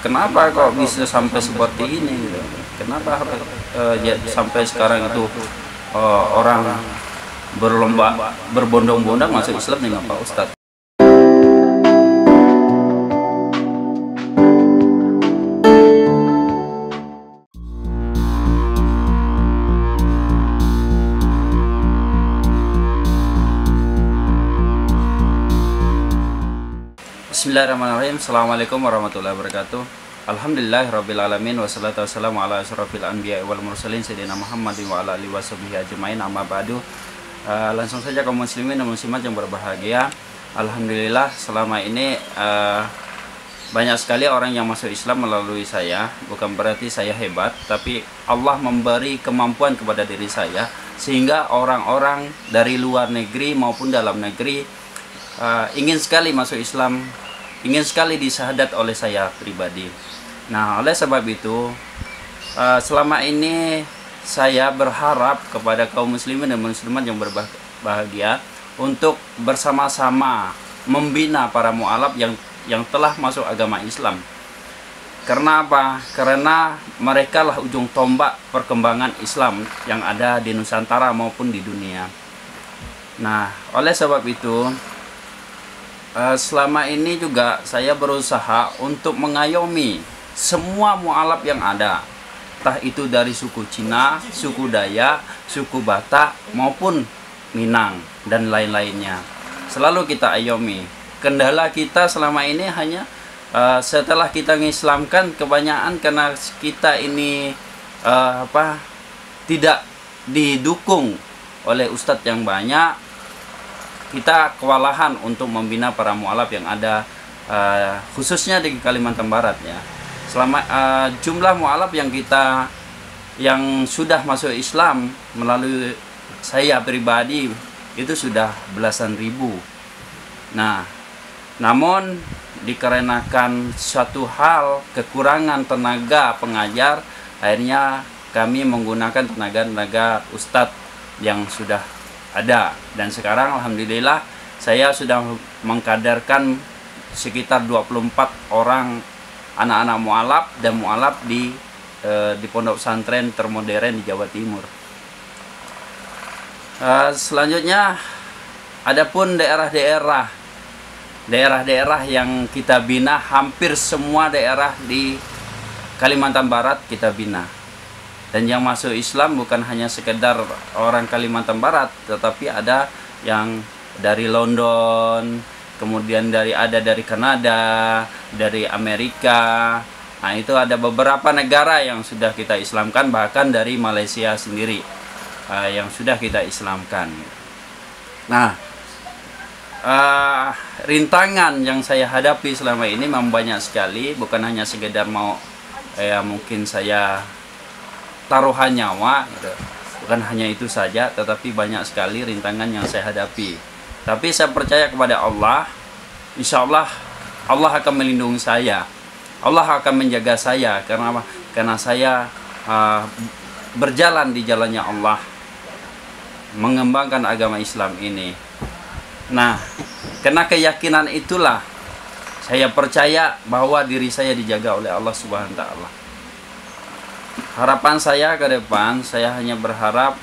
kenapa kok bisa sampai seperti ini gitu. Kenapa ya, sampai sekarang itu orang berlomba berbondong-bondong masuk Islam dengan Pak Ustadz. Bismillahirrahmanirrahim. Assalamualaikum warahmatullahi wabarakatuh. Alhamdulillahirrabbilalamin. Wassalatu wassalamu ala asyrafil anbiya wal mursalin sayyidina Muhammadin wa ala alihi washabihi ajmain, amma ba'du. Langsung saja kaum muslimin dan muslimat yang berbahagia, alhamdulillah selama ini banyak sekali orang yang masuk Islam melalui saya. Bukan berarti saya hebat, tapi Allah memberi kemampuan kepada diri saya sehingga orang-orang dari luar negeri maupun dalam negeri ingin sekali masuk Islam, ingin sekali disyahadat oleh saya pribadi. Nah, oleh sebab itu selama ini saya berharap kepada kaum muslimin dan muslimat yang berbahagia untuk bersama-sama membina para mu'alaf yang telah masuk agama Islam. Karena apa? Karena mereka lah ujung tombak perkembangan Islam yang ada di Nusantara maupun di dunia. Nah, oleh sebab itu selama ini juga saya berusaha untuk mengayomi semua mu'alaf yang ada, entah itu dari suku Cina, suku Dayak, suku Batak maupun Minang dan lain-lainnya. Selalu kita ayomi. Kendala kita selama ini hanya setelah kita mengislamkan, kebanyakan karena kita ini tidak didukung oleh ustadz yang banyak, kita kewalahan untuk membina para mu'alaf yang ada khususnya di Kalimantan Barat ya. Selama jumlah mu'alaf yang sudah masuk Islam melalui saya pribadi itu sudah belasan ribu. Nah, namun dikarenakan suatu hal kekurangan tenaga pengajar, akhirnya kami menggunakan tenaga ustadz yang sudah ada. Dan sekarang alhamdulillah saya sudah mengkadarkan sekitar 24 orang anak-anak mu'alaf dan mu'alaf di pondok pesantren termodern di Jawa Timur. Selanjutnya adapun daerah-daerah yang kita bina, hampir semua daerah di Kalimantan Barat kita bina. Dan yang masuk Islam bukan hanya sekedar orang Kalimantan Barat, tetapi ada yang dari London, kemudian ada dari Kanada, dari Amerika. Nah, itu ada beberapa negara yang sudah kita Islamkan, bahkan dari Malaysia sendiri yang sudah kita Islamkan. Nah, rintangan yang saya hadapi selama ini memang banyak sekali, bukan hanya sekedar mungkin saya taruhan nyawa gitu. Bukan hanya itu saja, tetapi banyak sekali rintangan yang saya hadapi. Tapi saya percaya kepada Allah, insya Allah Allah akan melindungi saya, Allah akan menjaga saya. Karena apa? Karena saya berjalan di jalannya Allah, mengembangkan agama Islam ini. Nah, karena keyakinan itulah saya percaya bahwa diri saya dijaga oleh Allah Subhanahu wa Ta'ala. Harapan saya ke depan, saya hanya berharap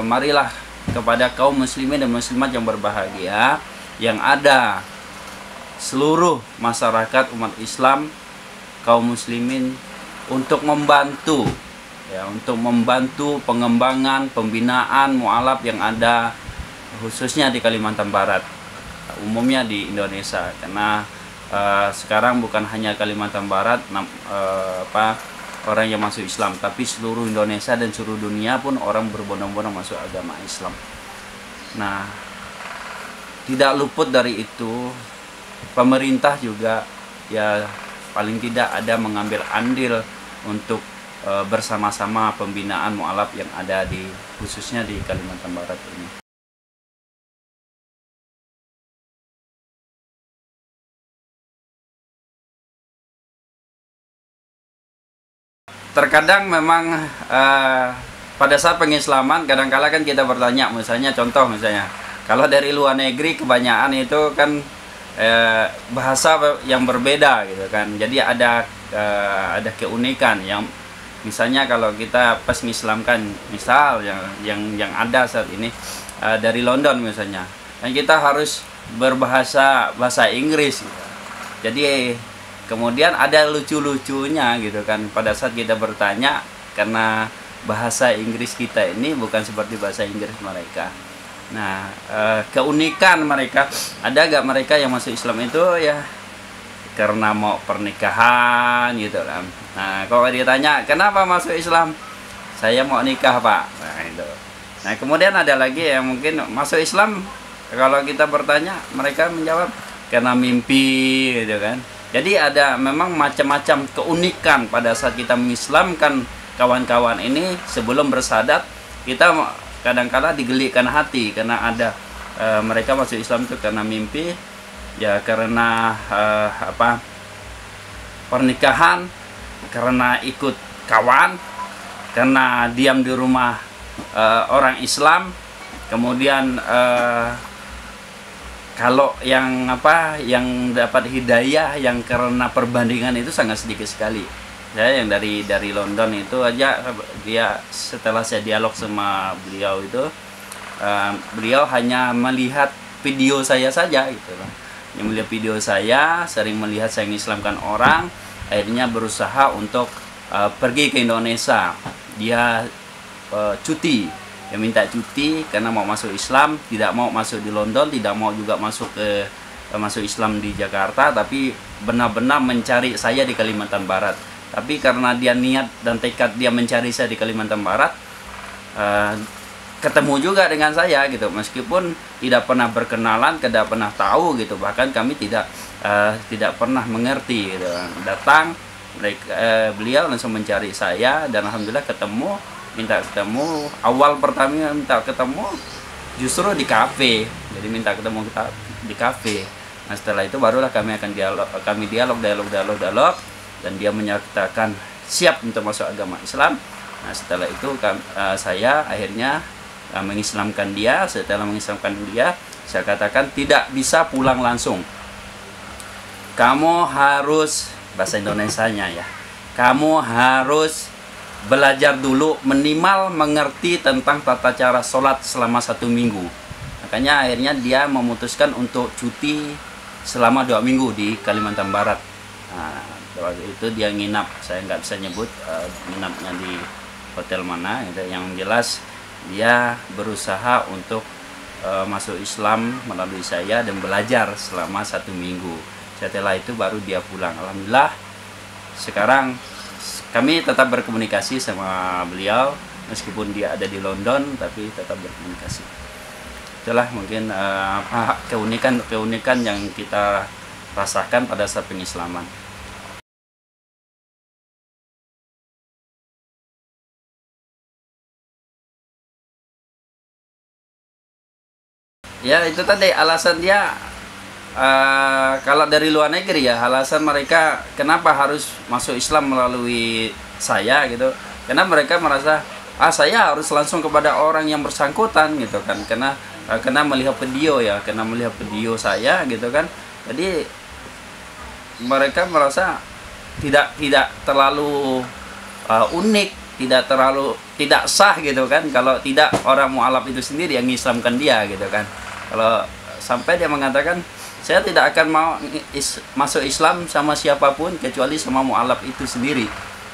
marilah kepada kaum muslimin dan muslimat yang berbahagia, yang ada seluruh masyarakat umat Islam, kaum muslimin, untuk membantu pengembangan pembinaan mu'alaf yang ada khususnya di Kalimantan Barat, umumnya di Indonesia. Karena sekarang bukan hanya Kalimantan Barat orang yang masuk Islam, tapi seluruh Indonesia dan seluruh dunia pun orang berbondong-bondong masuk agama Islam. Nah, tidak luput dari itu, pemerintah juga ya paling tidak ada mengambil andil untuk bersama-sama pembinaan mu'alaf yang ada khususnya di Kalimantan Barat ini. Terkadang memang pada saat pengislaman kadang-kala kan kita bertanya, misalnya contoh misalnya kalau dari luar negeri kebanyakan itu kan bahasa yang berbeda gitu kan. Jadi ada keunikan yang misalnya kalau kita pas mengislamkan, misal yang ada saat ini dari London misalnya, dan kita harus bahasa Inggris gitu. Jadi kemudian ada lucu-lucunya gitu kan pada saat kita bertanya, karena bahasa Inggris kita ini bukan seperti bahasa Inggris mereka. Nah, keunikan mereka, ada gak mereka yang masuk Islam itu ya karena mau pernikahan gitu kan. Nah, kalau ditanya kenapa masuk Islam, saya mau nikah pak. Nah itu. Nah kemudian ada lagi yang mungkin masuk Islam, kalau kita bertanya mereka menjawab karena mimpi gitu kan. Jadi ada memang macam-macam keunikan pada saat kita mengislamkan kawan-kawan ini. Sebelum bersadat kita kadang-kala digelikkan hati karena ada mereka masuk Islam itu karena mimpi, ya karena pernikahan, karena ikut kawan, karena diam di rumah orang Islam. Kemudian kalau yang dapat hidayah yang karena perbandingan itu sangat sedikit sekali. Ya, yang dari London itu aja, dia setelah saya dialog sama beliau itu, beliau hanya melihat video saya saja gitu loh. Yang melihat video saya, sering melihat saya mengislamkan orang, akhirnya berusaha untuk pergi ke Indonesia. Dia cuti, dia minta cuti karena mau masuk Islam, tidak mau masuk di London, tidak mau juga masuk Islam di Jakarta, tapi benar-benar mencari saya di Kalimantan Barat. Tapi karena dia niat dan tekad dia mencari saya di Kalimantan Barat, ketemu juga dengan saya gitu, meskipun tidak pernah berkenalan, tidak pernah tahu gitu, bahkan kami tidak pernah mengerti gitu. Datang beliau langsung mencari saya dan alhamdulillah ketemu, minta ketemu. Awal pertama minta ketemu justru di kafe, jadi minta ketemu di kafe. Nah setelah itu barulah kami akan dialog, dan dia menyatakan siap untuk masuk agama Islam. Nah setelah itu saya akhirnya mengislamkan dia. Setelah mengislamkan dia, saya katakan tidak bisa pulang langsung, kamu harus, bahasa Indonesianya ya, kamu harus belajar dulu, minimal mengerti tentang tata cara sholat selama 1 minggu. Makanya akhirnya dia memutuskan untuk cuti selama 2 minggu di Kalimantan Barat. Nah, waktu itu dia nginap, saya nggak bisa nyebut nginapnya di hotel mana, yang jelas dia berusaha untuk masuk Islam melalui saya dan belajar selama 1 minggu. Setelah itu baru dia pulang. Alhamdulillah sekarang kami tetap berkomunikasi sama beliau, meskipun dia ada di London tapi tetap berkomunikasi. Itulah mungkin keunikan yang kita rasakan pada saat pengislaman. Ya itu tadi alasan dia, kalau dari luar negeri ya, alasan mereka kenapa harus masuk Islam melalui saya gitu, karena mereka merasa saya harus langsung kepada orang yang bersangkutan gitu kan, karena melihat video ya, karena melihat video saya gitu kan. Jadi mereka merasa tidak terlalu unik, tidak sah gitu kan, kalau tidak orang mualaf itu sendiri yang mengislamkan dia gitu kan. Kalau sampai dia mengatakan saya tidak akan mau masuk Islam sama siapapun kecuali sama mualaf itu sendiri.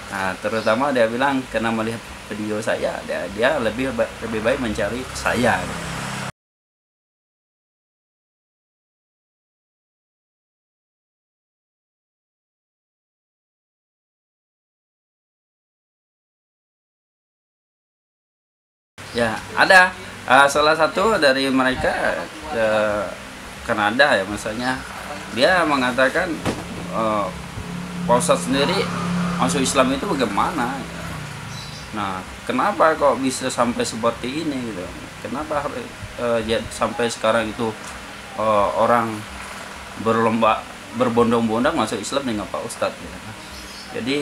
Nah, terutama dia bilang karena melihat video saya, dia lebih baik mencari saya. Ya, ada salah satu dari mereka Kanada ya, misalnya dia mengatakan Pak Ustadz sendiri masuk Islam itu bagaimana? Nah, kenapa kok bisa sampai seperti ini gitu? Kenapa sampai sekarang itu orang berbondong-bondong masuk Islam dengan Pak Ustadz gitu. Jadi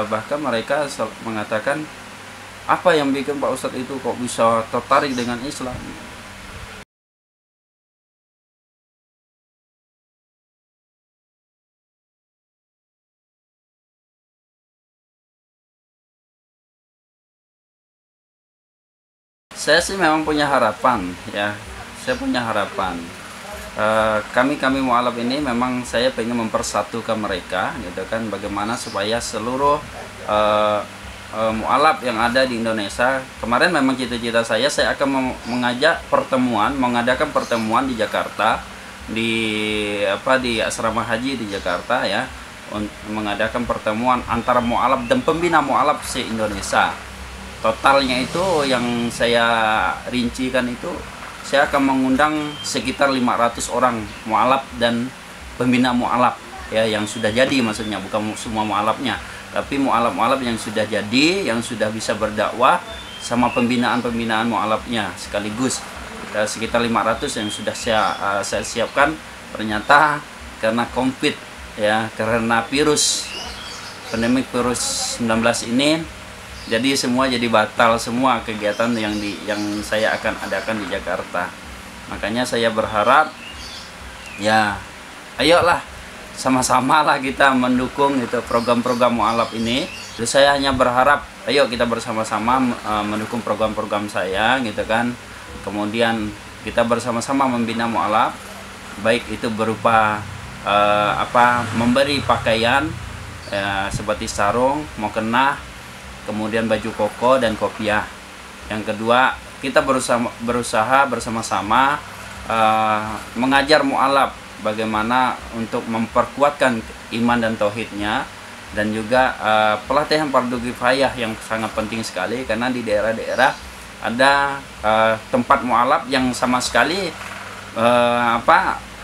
bahkan mereka mengatakan, apa yang bikin Pak Ustadz itu kok bisa tertarik dengan Islam? Saya sih memang punya harapan ya, saya punya harapan. Kami mualaf ini memang saya pengen mempersatukan mereka gitu kan, bagaimana supaya seluruh mualaf yang ada di Indonesia. Kemarin memang cita-cita saya akan mengadakan pertemuan di Jakarta, di asrama haji di Jakarta ya, untuk mengadakan pertemuan antara mualaf dan pembina mualaf se-Indonesia. Totalnya itu yang saya rincikan itu, saya akan mengundang sekitar 500 orang mualaf dan pembina mualaf ya, yang sudah jadi, maksudnya bukan semua mualafnya, tapi mualaf-mualaf yang sudah jadi, yang sudah bisa berdakwah, sama pembinaan mualafnya sekaligus. Sekitar 500 yang sudah saya siapkan. Ternyata karena COVID ya, karena pandemik virus 19 ini, jadi semua jadi batal semua kegiatan yang saya akan adakan di Jakarta. Makanya saya berharap ya, ayolah sama-sama lah kita mendukung itu program-program mualaf ini. Terus saya hanya berharap ayo kita bersama-sama mendukung program-program saya gitu kan. Kemudian kita bersama-sama membina mualaf, baik itu berupa memberi pakaian seperti sarung, mukena, kemudian baju koko dan kopiah. Yang kedua, kita berusaha bersama-sama mengajar mualaf bagaimana untuk memperkuatkan iman dan tauhidnya, dan juga pelatihan fardu kifayah yang sangat penting sekali, karena di daerah-daerah ada tempat mualaf yang sama sekali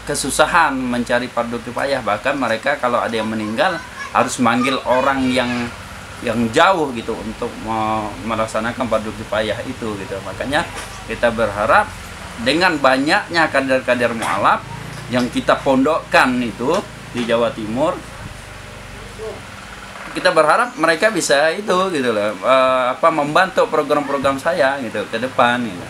kesusahan mencari fardu kifayah. Bahkan mereka kalau ada yang meninggal harus manggil orang yang jauh gitu untuk melaksanakan fardu kifayah itu gitu. Makanya kita berharap dengan banyaknya kader-kader mualaf yang kita pondokkan itu di Jawa Timur, kita berharap mereka bisa itu gitu loh, membantu program-program saya gitu ke depan gitu.